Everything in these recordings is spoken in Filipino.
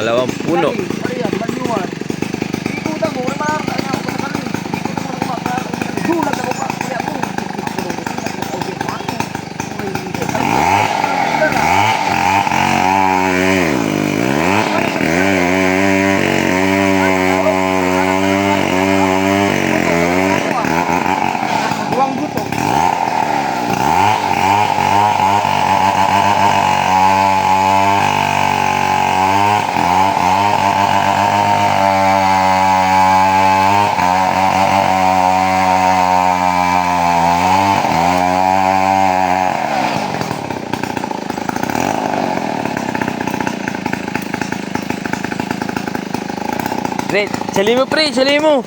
Pangalawang puno. Pre, sali mo pre, sali mo.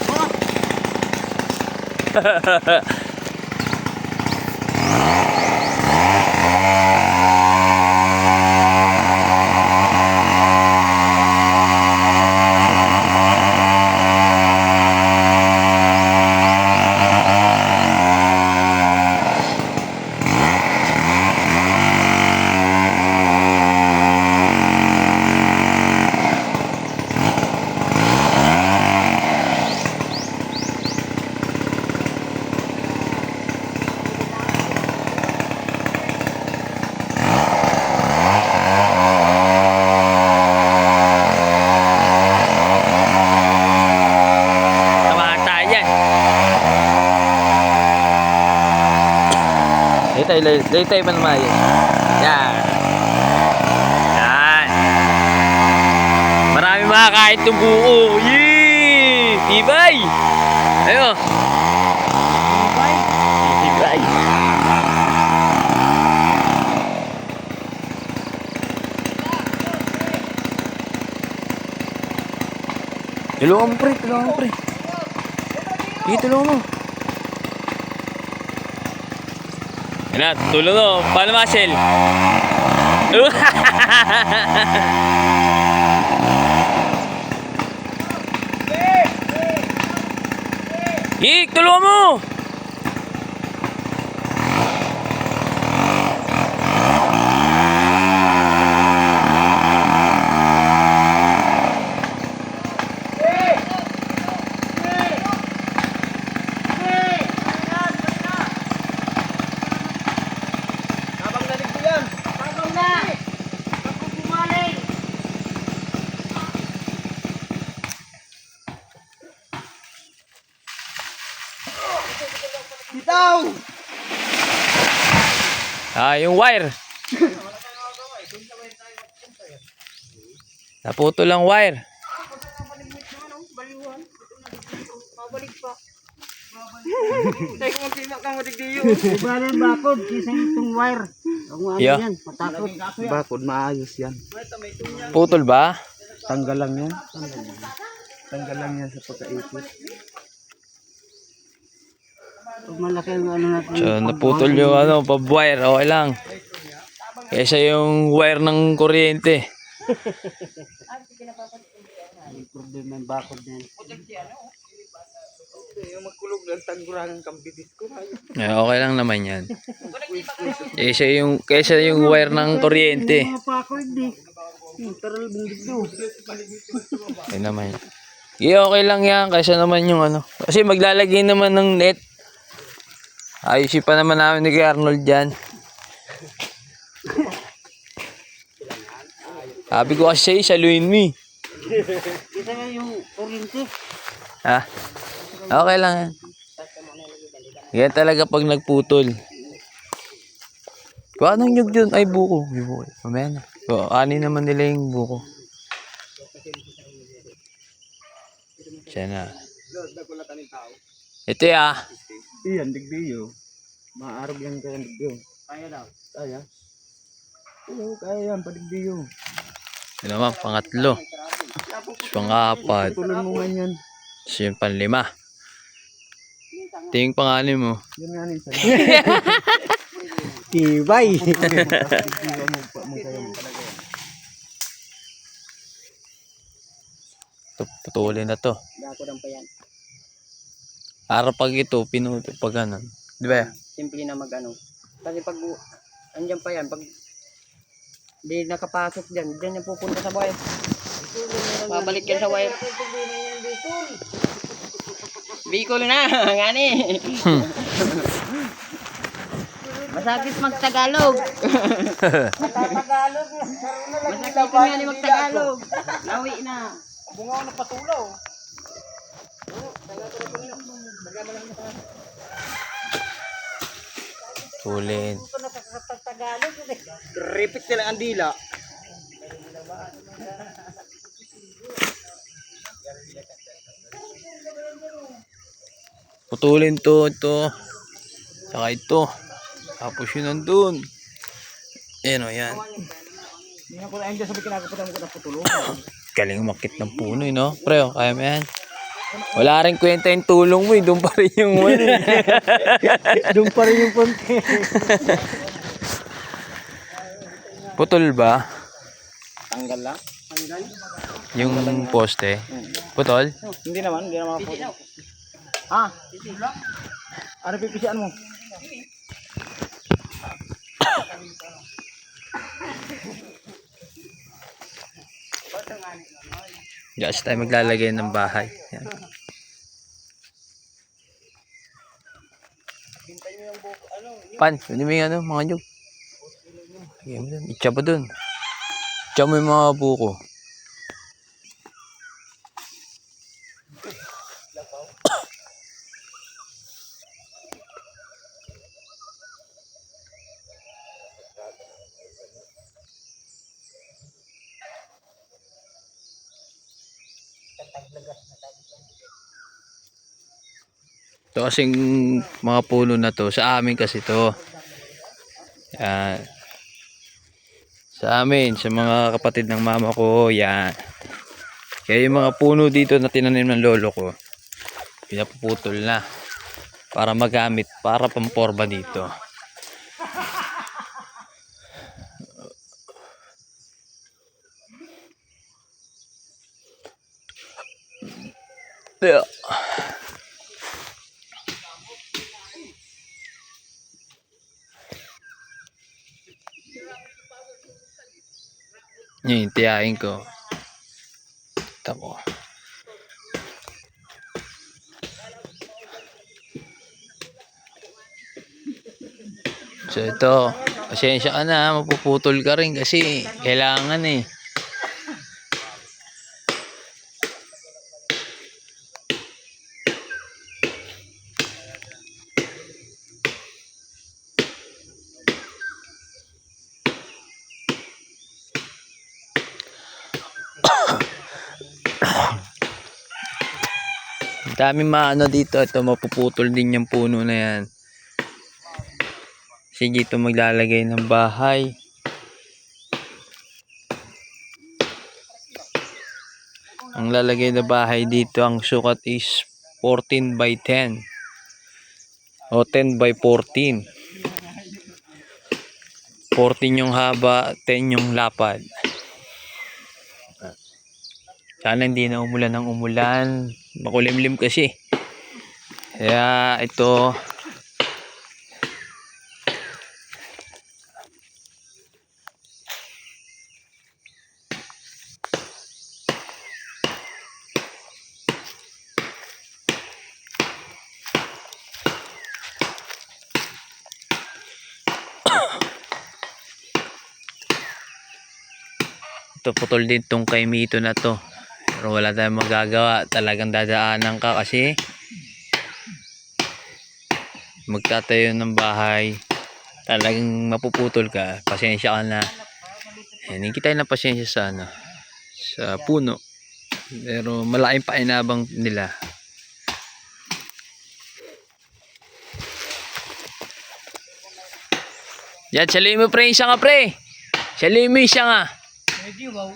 Litay pa naman yun. Yan. Yan. Marami makakain itong buo. Yee! Tibay! Ayun. Tibay. Tulungan mo pre, tulungan mo pre. Sige, tulungan mo. Yan na, tulong mo. Paano Marcel? Hik, tulungan mo! Bitaw! Yung wire. Naputol ang wire. Mabalik pa. Tayo kung magsimak ka matigdiyo. Ibalan bakod, kisa itong wire. Kung ano yan, matakot. Bakod, maayos yan. Putol ba? Tanggal lang yan. Tanggal lang yan sa pagkaipit. Pag malaki yung ano natin. So, naputol yung pab-wire. Okay lang. Kaysa yung wire ng kuryente. May problema yung bakod na yan. Yung magkulog ng tanggurangan kambidit ko. Okay lang naman yan. Kaysa yung wire ng kuryente. Mga bakod eh. Taral bungit do. Okay naman yan. Okay lang yan. Kaysa naman yung Kasi maglalagay naman ng net. Ayusin pa naman namin ni Arnold dyan. Sabi ko kasi sa'yo, saluhin mo eh. Kita nga yung kuryente. Ha? Okay lang yan. Yan talaga pag nagputol. Kung anong nyug yun? Ay, buko. Mamaya na. Ani naman nila yung buko. Siya na. Ito ya. Iyan, digdiyo. Maarog yan kaya digdiyo. Kaya daw. Kaya? Oo, kaya yan, padigdiyo. Ito naman, pangatlo. Pang-apat. Tutulan mo nga yan. Siya yung panlima. Ito yung pangalim mo. Yan nga nisa. Tibay. Putulin na to. Dako lang pa yan. Para pag ito, pinutol pag ganun. Di ba? Simple na mag-ano. Kasi pag andyan pa yan, pag di nakapasok dyan, dyan yung pupunta sa bayan. Babalik yan sa wire. Bicol na, ngani. Masakit mag-Tagalog. Tagalog. Masakit nga ni mag-Tagalog. Lawi na. Bunga na patulaw. Tulin. Repeat nila ang dila. Putulin to, ito. Saka ito. Tapos yun nandun. Ayan o, yan. Hindi na ko na dyan sabi kinakaputan mo ko na putulong. Galing umakit ng puno, no? Pre, oh, kaya mo yan. Wala rin kwenta yung tulong mo, doon pa rin yung ano. Doon pa rin yung konti. Putol ba? Tanggal lang? Yung poste? Putol? Hindi naman makaputo. Ha? Ano pipisian mo? Diyan tayo maglalagay ng bahay. Yan. Pan, hindi mo yung ano, mga nyug. Lagyan mo dun. Itcha ba dun? Itcha mo yung mga buko. Ito kasing mga puno na to, sa amin kasi to. Yan. Sa amin, sa mga kapatid ng mama ko, yan. Kaya yung mga puno dito na tinanim ng lolo ko, pinapuputol na. Para magamit, para pamporba dito. Yeah. Yan, tiyahin ko. Tamo. So ito, pasensya ka na, mapuputol ka rin kasi kailangan eh. Daming maano dito, ito mapuputol din yung puno na yan. Kasi dito maglalagay ng bahay. Ang lalagay na bahay dito, ang sukat is 14 by 10 o 10 by 14. 14 yung haba, 10 yung lapad. Sana hindi na umulan ng umulan. Makulimlim kasi. Kaya ito, putol din tong kay Mito na to. Pero wala tayong magagawa. Talagang dadaanan ka kasi magtatayo ng bahay. Talagang mapuputol ka. Pasensya ka na. Yan, hindi tayo na pasensya sa ano, sa puno. Pero malaking painabang nila. Yan, salihin mo pre, siya nga pre. Salihin mo siya nga. Medyo wow.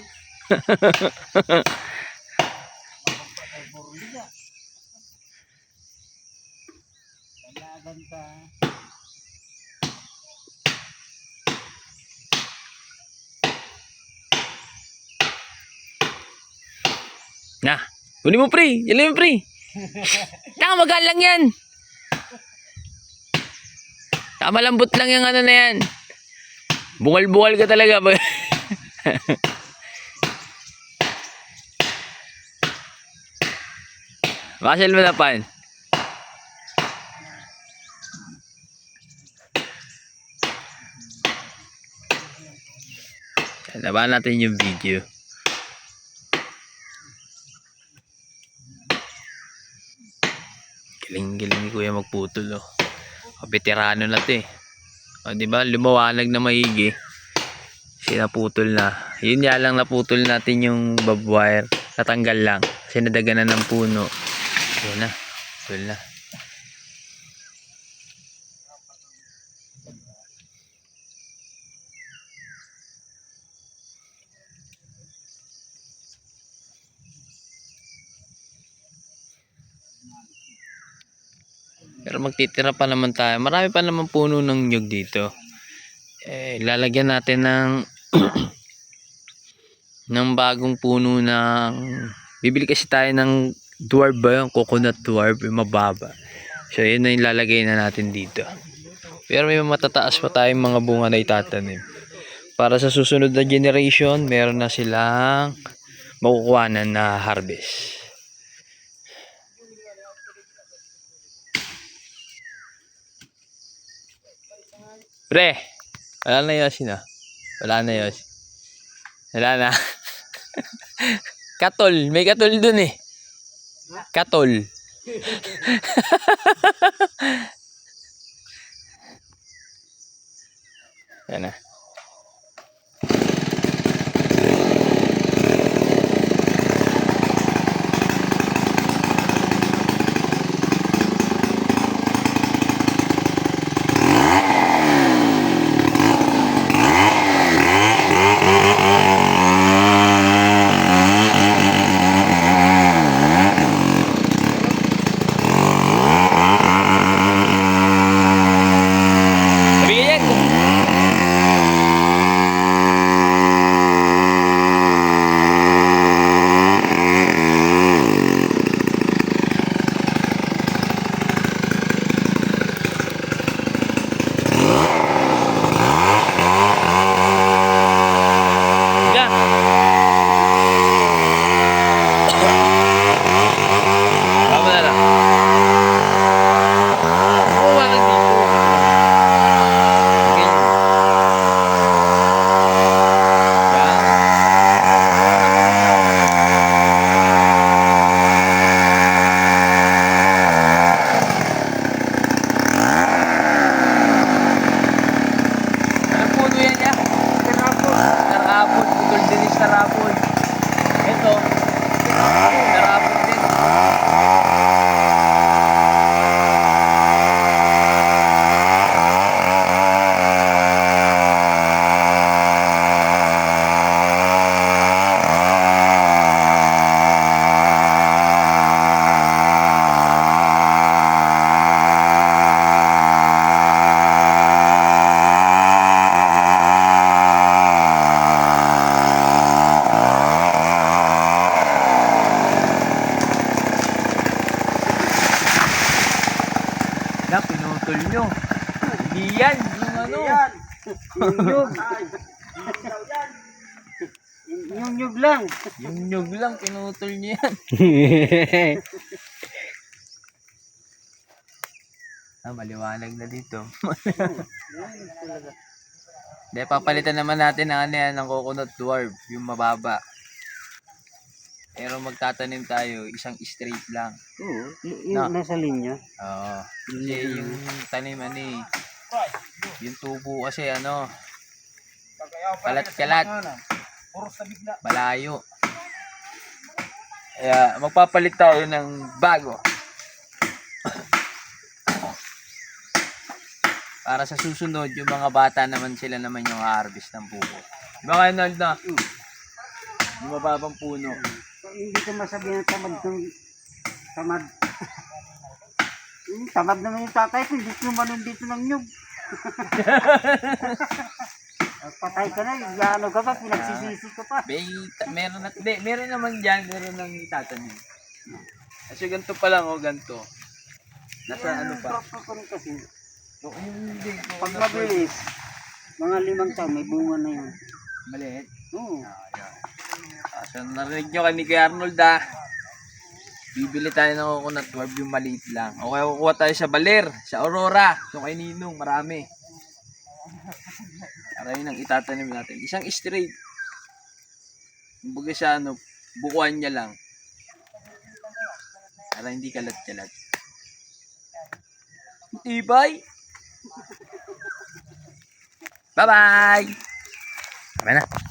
Na, kunin mo pre, salihin mo pre. Taka magaan lang yan. Taka malambot lang yung ano na yan. Bungal-bungal ka talaga. Bakasal mo na, Pan. Laban natin yung video. Galing-galing ni Kuya magputol, oh. Veterano na 'to, eh. O, di ba? Lumawanag na maigi. Sinaputol na. Yun nga lang, naputol natin yung barbed wire. Natanggal lang. Kasi nadaganan ng puno. Yun na. Putol na. Pero magtitira pa naman tayo. Marami pa naman puno ng nyug dito. Lalagyan natin ng ng bagong puno ng, bibili kasi tayo ng dwarf ba, yung coconut dwarf, yung mababa. So yun na yung lalagay na natin dito. Pero may matataas pa tayong mga bunga na itatanim. Para sa susunod na generation, meron na silang makukuhanan na harvest. Pre, wala na Yoshi na. Wala na Yoshi. Wala na. Katol, may katol dun eh. Katol. Yan na. Na, pinutol nyo. Hindi yan, yung ano. Yung nyug. Yung nyug lang. Yung nyug lang, pinutol nyo yan. Maliwanag na dito. Hindi, papalitan naman natin ng ano yan, ng coconut dwarf, yung mababa. Pero magtatanim tayo, isang straight lang. Oo, yung nasa linya. Oo. Kasi yung tanim ano eh, yung tubo kasi ano, kalat-kalat, malayo. Kaya magpapalit tayo ng bago. Para sa susunod, yung mga bata naman sila naman yung harvest ng buko. Diba kayo na? Yung mababang puno. Hindi ko masabihin ng tamad ng tamad. Tamad naman yung tatay ko, hindi ko manon dito ng nyug. Patay ka na, ano ka pa, pinagsisisi ka pa. Meron naman dyan, meron nang itatanim. Kasi ganito pa lang, ganito. Nasa ano pa. Kasi, pag mabilis, mga 5 taon, may bunga na yun. Maliit. Oo. So narinig nyo kay Kuya Arnold ah. Bibili tayo ng coconut orb, yung maliit lang. O kaya kukuha tayo sa Baler, sa Aurora, yung kay Ninong, marami. Para yun ang itatanim natin. Isang straight. Kumbaga siya, bukuan niya lang. Para hindi kalat-kalat. Tibay! Bye-bye! Tama na.